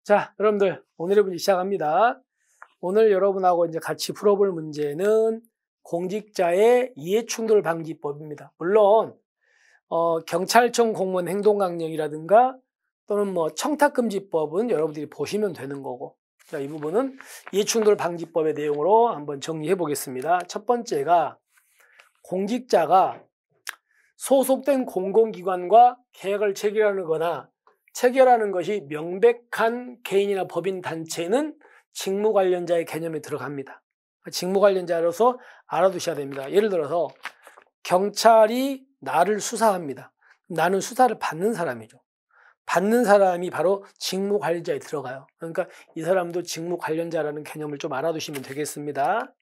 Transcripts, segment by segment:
자, 여러분들 오늘의 문제 시작합니다. 오늘 여러분하고 이제 같이 풀어볼 문제는 공직자의 이해충돌 방지법입니다. 물론 경찰청 공무원 행동강령이라든가 또는 뭐 청탁금지법은 여러분들이 보시면 되는 거고, 자, 이 부분은 이해충돌 방지법의 내용으로 한번 정리해 보겠습니다. 첫 번째가 공직자가 소속된 공공기관과 계약을 체결하는 것이 명백한 개인이나 법인 단체는 직무 관련자의 개념에 들어갑니다. 직무 관련자로서 알아두셔야 됩니다. 예를 들어서 경찰이 나를 수사합니다. 나는 수사를 받는 사람이죠. 받는 사람이 바로 직무 관련자에 들어가요. 그러니까 이 사람도 직무 관련자라는 개념을 좀 알아두시면 되겠습니다.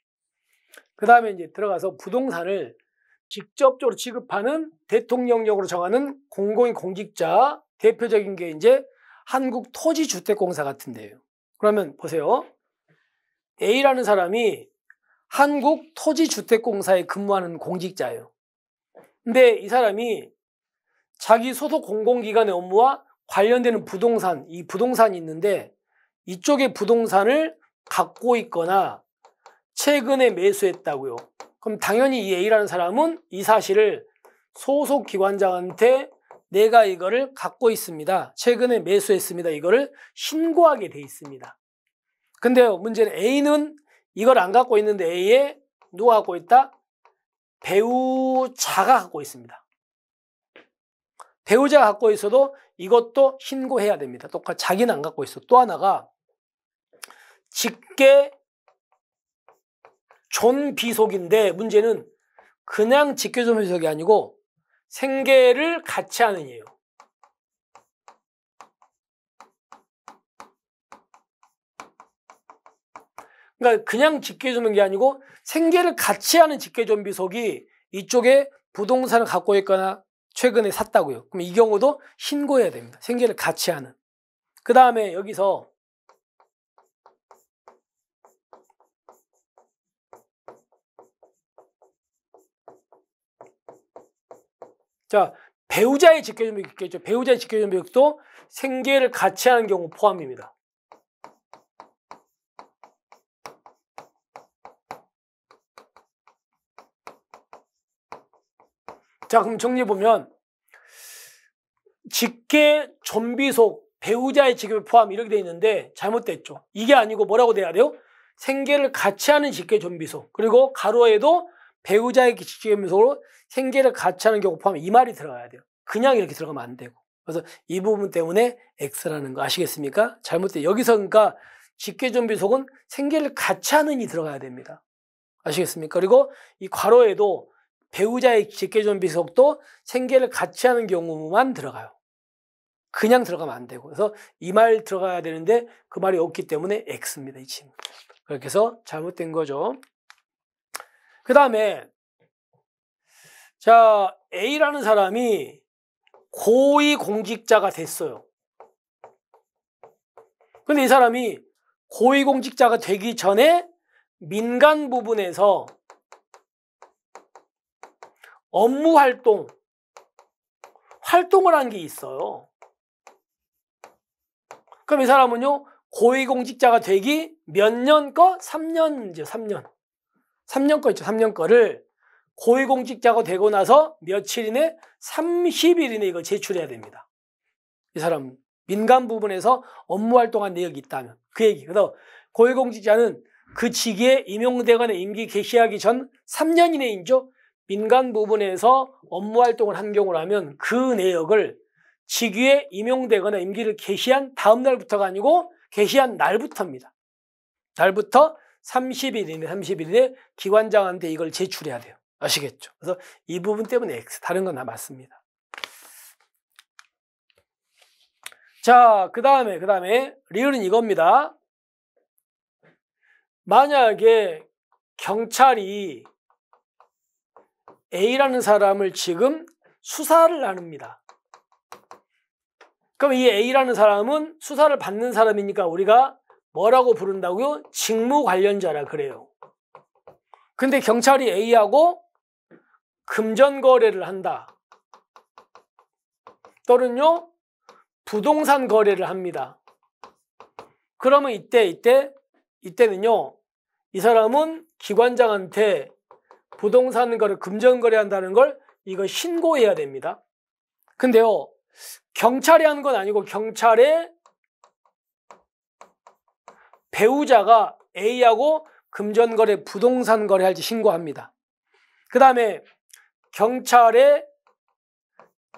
그 다음에 이제 들어가서 부동산을 직접적으로 취급하는 대통령령으로 정하는 공공의 공직자, 대표적인 게 이제 한국토지주택공사 같은데요. 그러면 보세요. A라는 사람이 한국토지주택공사에 근무하는 공직자예요. 근데 이 사람이 자기 소속 공공기관의 업무와 관련되는 부동산, 이 부동산이 있는데 이쪽의 부동산을 갖고 있거나 최근에 매수했다고요. 그럼 당연히 이 A라는 사람은 이 사실을 소속 기관장한테 내가 이거를 갖고 있습니다. 최근에 매수했습니다. 이거를 신고하게 돼 있습니다. 근데 문제는 A는 이걸 안 갖고 있는데 A에 누가 갖고 있다? 배우자가 갖고 있습니다. 배우자가 갖고 있어도 이것도 신고해야 됩니다. 똑같이 자기는 안 갖고 있어. 또 하나가 직계 존비속인데 문제는 그냥 직계 존비속이 아니고 생계를 같이 하는 이에요. 그러니까 그냥 직계존비속이 아니고 생계를 같이 하는 직계존비속이 이쪽에 부동산을 갖고 있거나 최근에 샀다고요. 그럼 이 경우도 신고해야 됩니다. 생계를 같이 하는. 그 다음에 여기서 자, 배우자의 직계존비속이 있겠죠. 배우자의 직계존비속도 생계를 같이 하는 경우 포함입니다. 자, 그럼 정리해보면 직계존비속, 배우자의 직계 포함 이렇게 돼 있는데 잘못됐죠. 이게 아니고 뭐라고 돼야 돼요? 생계를 같이 하는 직계존비속, 그리고 가로에도 배우자의 직계존비속으로 생계를 같이 하는 경우 포함, 이 말이 들어가야 돼요. 그냥 이렇게 들어가면 안 되고. 그래서 이 부분 때문에 X라는 거 아시겠습니까? 잘못돼. 여기서 그러니까 직계존비속은 생계를 같이 하는이 들어가야 됩니다. 아시겠습니까? 그리고 이 괄호에도 배우자의 직계존비속도 생계를 같이 하는 경우만 들어가요. 그냥 들어가면 안 되고. 그래서 이 말 들어가야 되는데 그 말이 없기 때문에 X입니다. 이 친구. 그렇게 해서 잘못된 거죠. 그 다음에 자, A라는 사람이 고위공직자가 됐어요. 근데 이 사람이 고위공직자가 되기 전에 민간 부분에서 업무 활동을 한 게 있어요. 그럼 이 사람은요, 고위공직자가 되기 몇 년 거? 3년이죠, 3년. 3년 거 있죠, 3년 거를 고위공직자가 되고 나서 며칠 이내? 30일 이내 이거 제출해야 됩니다. 이 사람 민간 부분에서 업무 활동한 내역이 있다면 그 얘기. 그래서 고위공직자는 그 직위에 임용되거나 임기 개시하기 전 3년 이내이죠. 민간 부분에서 업무 활동을 한 경우라면 그 내역을 직위에 임용되거나 임기를 개시한 다음 날부터가 아니고 개시한 날부터입니다. 날부터 30일 이내 기관장한테 이걸 제출해야 돼요. 아시겠죠? 그래서 이 부분 때문에 X, 다른 건 다 맞습니다. 자, 그 다음에 리을은 이겁니다. 만약에 경찰이 A라는 사람을 지금 수사를 나눕니다. 그럼 이 A라는 사람은 수사를 받는 사람이니까 우리가 뭐라고 부른다고요? 직무 관련자라 그래요. 근데 경찰이 A하고 금전 거래를 한다. 또는요, 부동산 거래를 합니다. 그러면 이때는요, 이 사람은 기관장한테 부동산 거래, 금전 거래한다는 걸 이거 신고해야 됩니다. 근데요, 경찰이 한 건 아니고 경찰의 배우자가 A하고 금전 거래, 부동산 거래할지 신고합니다. 그 다음에 경찰에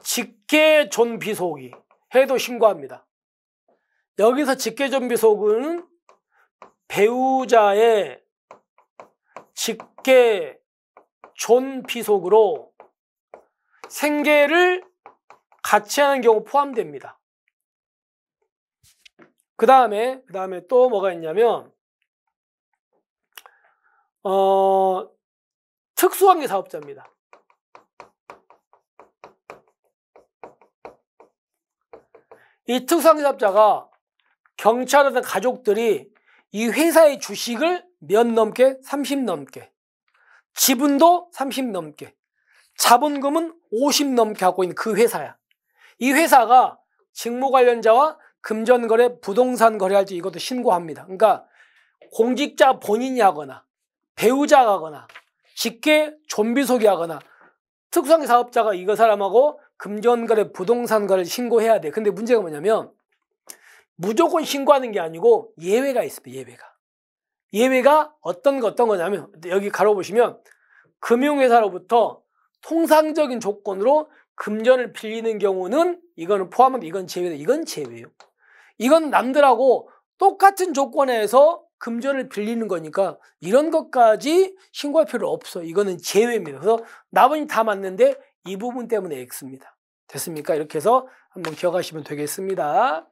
직계존비속이 해도 신고합니다. 여기서 직계존비속은 배우자의 직계존비속으로 생계를 같이 하는 경우 포함됩니다. 그 다음에 또 뭐가 있냐면 특수관계 사업자입니다. 이 특수관계 사업자가 경찰이나 가족들이 이 회사의 주식을 몇 넘게? 30 넘게. 지분도 30 넘게. 자본금은 50 넘게 갖고 있는 그 회사야. 이 회사가 직무 관련자와 금전거래, 부동산 거래할지 이것도 신고합니다. 그러니까 공직자 본인이 하거나 배우자가 하거나 직계 존비속이 하거나 특수관계 사업자가 이거 사람하고 금전거래, 부동산 거래를 신고해야 돼. 근데 문제가 뭐냐면 무조건 신고하는 게 아니고 예외가 있습니다. 예외가 어떤 거냐면 여기 가로 보시면 금융회사로부터 통상적인 조건으로 금전을 빌리는 경우는 이거는 포함한데 이건 제외다. 이건 제외예요. 이건 남들하고 똑같은 조건에서 금전을 빌리는 거니까 이런 것까지 신고할 필요 없어. 이거는 제외입니다. 그래서 나머지 다 맞는데 이 부분 때문에 X입니다. 됐습니까? 이렇게 해서 한번 기억하시면 되겠습니다.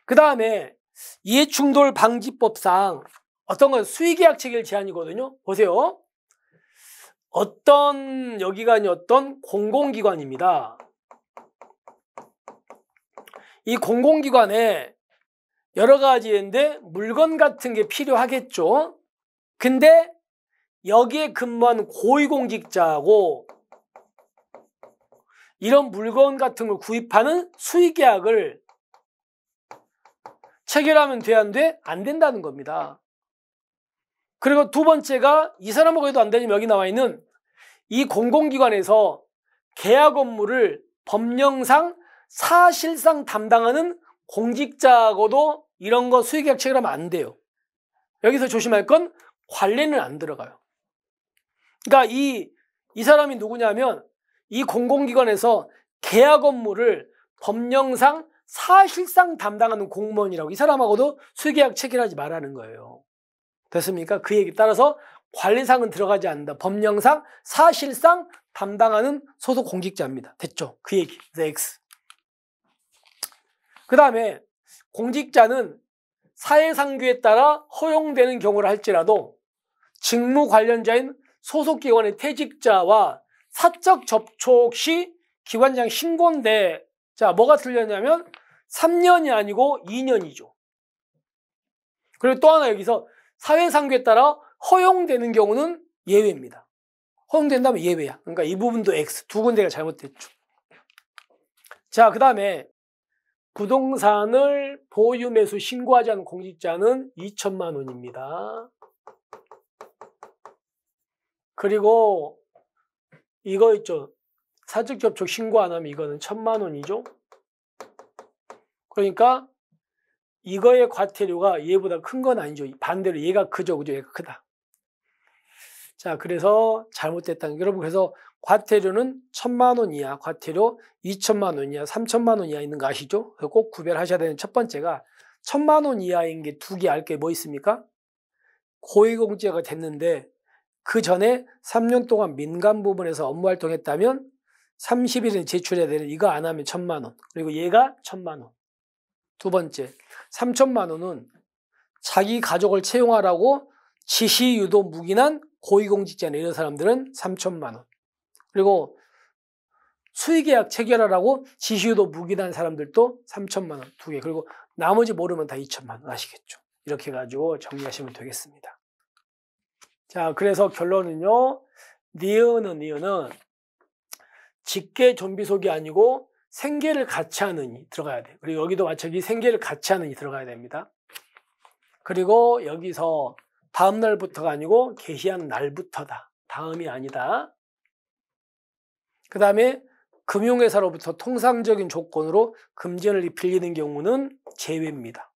그 다음에 이해충돌 방지법상 어떤 건 수의계약 체결 제한이거든요. 보세요. 여기가 어떤 공공기관입니다. 이 공공기관에 여러 가지인데 물건 같은 게 필요하겠죠. 근데 여기에 근무한 고위공직자하고 이런 물건 같은 걸 구입하는 수의계약을 체결하면 돼, 안 돼? 안 된다는 겁니다. 그리고 두 번째가 이 사람하고 해도 안 되지만 여기 나와 있는 이 공공기관에서 계약 업무를 법령상 사실상 담당하는 공직자하고도 이런 거 수의계약 체결하면 안 돼요. 여기서 조심할 건 관례는 안 들어가요. 그러니까 이 사람이 누구냐면 이 공공기관에서 계약 업무를 법령상 사실상 담당하는 공무원이라고 이 사람하고도 수의계약 체결하지 말라는 거예요. 됐습니까? 그 얘기 따라서 관례상은 들어가지 않는다. 법령상 사실상 담당하는 소속 공직자입니다. 됐죠? 그 얘기. X. 그 다음에 공직자는 사회상규에 따라 허용되는 경우를 할지라도 직무 관련자인 소속기관의 퇴직자와 사적 접촉 시 기관장 신고인데 자 뭐가 틀렸냐면 3년이 아니고 2년이죠. 그리고 또 하나 여기서 사회상규에 따라 허용되는 경우는 예외입니다. 허용된다면 예외야. 그러니까 이 부분도 X. 두 군데가 잘못됐죠. 자, 그 다음에 부동산을 보유 매수 신고하지 않은 공직자는 2천만 원입니다. 그리고 이거 있죠. 사적 접촉 신고 안 하면 이거는 1,000만 원이죠. 그러니까 이거의 과태료가 얘보다 큰 건 아니죠. 반대로 얘가 크죠. 그죠? 얘가 크다. 자, 그래서 잘못됐다는 게 여러분 그래서 과태료는 1,000만 원 이하, 과태료 2천만 원 이하, 3천만 원 이하 있는 거 아시죠? 그래서 꼭 구별하셔야 되는 첫 번째가 1,000만 원 이하인 게 두 개 알 게 뭐 있습니까? 고위공직자가 됐는데 그 전에 3년 동안 민간 부문에서 업무 활동했다면 30일에 제출해야 되는 이거 안 하면 1,000만 원. 그리고 얘가 1,000만 원. 두 번째, 3천만 원은 자기 가족을 채용하라고 지시 유도 묵인한 고위공직자나 이런 사람들은 3천만 원. 그리고 수의계약 체결하라고 지시 유도 묵인한 사람들도 3천만 원. 두 개. 그리고 나머지 모르면 다 2천만 원 아시겠죠? 이렇게 해가지고 정리하시면 되겠습니다. 자, 그래서 결론은요. 니은은 직계 존비속이 아니고 생계를 같이 하는이 들어가야 돼요. 그리고 여기도 마찬가지 생계를 같이 하는이 들어가야 됩니다. 그리고 여기서 다음 날부터가 아니고 개시한 날부터다. 다음이 아니다. 그 다음에 금융회사로부터 통상적인 조건으로 금전을 빌리는 경우는 제외입니다.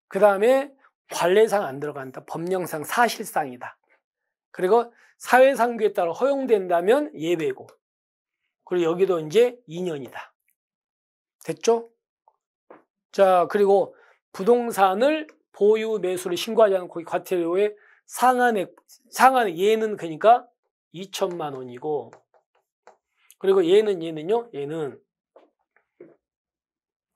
그 다음에 관례상 안 들어간다. 법령상 사실상이다. 그리고 사회상규에 따라 허용된다면 예외고. 그리고 여기도 이제 2년이다. 됐죠? 자, 그리고 부동산을 보유 매수를 신고하지 않고 과태료의 상한액 얘는 그러니까 2천만 원이고, 그리고 얘는요,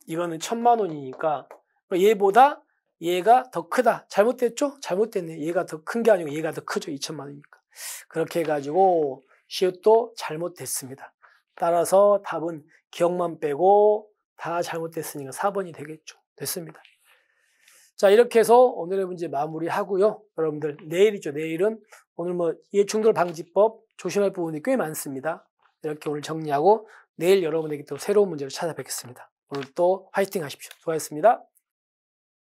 이거는 1,000만 원이니까 얘보다 얘가 더 크다. 잘못됐죠? 잘못됐네. 얘가 더 큰 게 아니고 얘가 더 크죠. 2천만 원이니까. 그렇게 해가지고 시옷도 잘못됐습니다. 따라서 답은 기억만 빼고 다 잘못됐으니까 4번이 되겠죠. 됐습니다. 자, 이렇게 해서 오늘의 문제 마무리하고요. 여러분들 내일이죠. 내일은 오늘 이해충돌 방지법 조심할 부분이 꽤 많습니다. 이렇게 오늘 정리하고 내일 여러분에게 또 새로운 문제로 찾아뵙겠습니다. 오늘 또 화이팅 하십시오. 수고하셨습니다.